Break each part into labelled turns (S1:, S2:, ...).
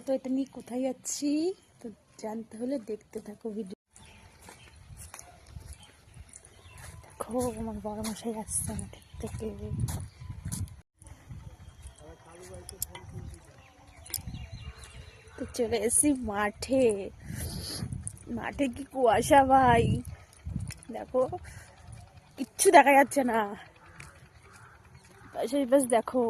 S1: তো এটা নিয়ে কোথায় যাচ্ছি তো জানতে হলে দেখতে থাকো ভিডিও। দেখো আমার বড় মশাই আসছে আমাদের থেকে। তো চলে এসেছি মাঠে। মাঠে কি কুয়াশা ভাই, দেখো কিচ্ছু দেখা যাচ্ছে না। পাশে বাস দেখো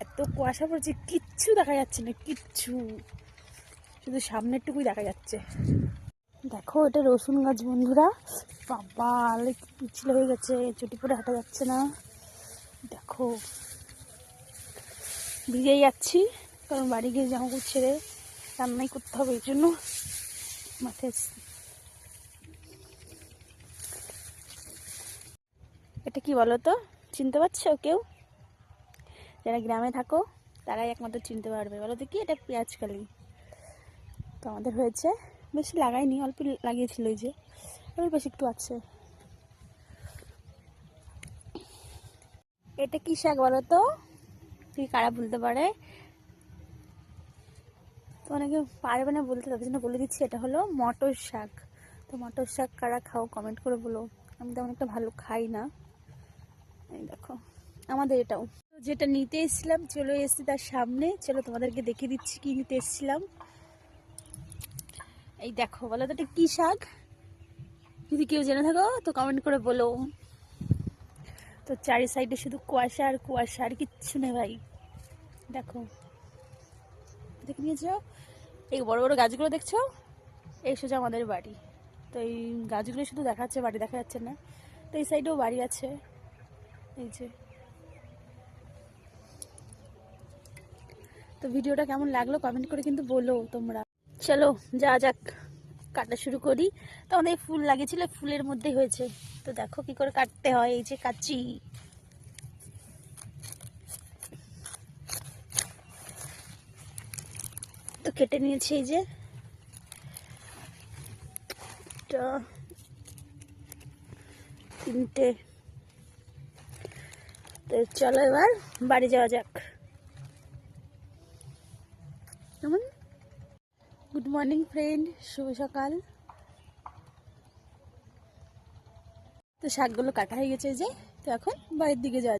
S1: এত কুয়াশা পড়ছে, কিচ্ছু দেখা যাচ্ছে না, কিচ্ছু, শুধু সামনের টুকুই দেখা যাচ্ছে। দেখো এটা রসুন গাছ বন্ধুরা, বাবা পিছলে হয়ে গেছে, চটি পরে হাঁটা যাচ্ছে না। দেখো ভিজেই যাচ্ছি, কারণ বাড়ি গিয়ে জামা কাপড় ছেড়ে রান্নাই করতে হবে, এই জন্য মাঠে এসছি। এটা কি বলো তো, চিনতে পারছো কেউ? যারা গ্রামে থাকো তারাই একমাত্র চিনতে পারবে। বলো তো কি, এটা পেঁয়াজকালি। তো আমাদের হয়েছে, বেশি লাগাইনি, অল্প লাগিয়েছিল, এই যে অল্প বেশি একটু আছে। এটা কি শাক বলো তো, তুই কারা বলতে পারে? তো অনেকে পারবে না বলতে, তাদের জন্য বলে দিচ্ছি, এটা হলো মটর শাক। তো মটর শাক কারা খাও কমেন্ট করে বলো। আমি তেমন একটা ভালো খাই না। এই দেখো আমাদের এটাও। যেটা নিতে এসেছিলাম চলে এসেছি তার সামনে, চলো তোমাদেরকে দেখিয়ে দিচ্ছি কি নিতে এসেছিলাম। এই দেখো, বলো তো এটা কি শাক? যদি কেউ জেনে থাকো তো কমেন্ট করে বলো। তো চারি সাইডে শুধু কুয়াশা আর কুয়াশা, আর কিচ্ছু নেই ভাই। দেখো দেখে নিয়েছো, এই বড় বড় গাছগুলো দেখছো, এই সোজা আমাদের বাড়ি। তো এই গাছগুলো শুধু দেখাচ্ছে, বাড়ি দেখা যাচ্ছে না। তো এই সাইডেও বাড়ি আছে, এই যে। তো ভিডিওটা কেমন লাগলো কমেন্ট করে কিন্তু বলো তোমরা। চলো যা যাক, কাটা শুরু করি। তো আমাদের ফুল লাগিয়েছিল, ফুলের মধ্যেই হয়েছে। তো দেখো কি করে কাটতে হয়, এই যে কাঁচি। তো কেটে নিয়েছি, এই যে তিনটে। তো চলো এবার বাড়ি যাওয়া যাক। কেমন? গুড মর্নিং ফ্রেন্ড, শুভ সকাল। তো শাকগুলো কাটা হয়ে গেছে, এই যে। তো এখন বাড়ির দিকে যাওয়া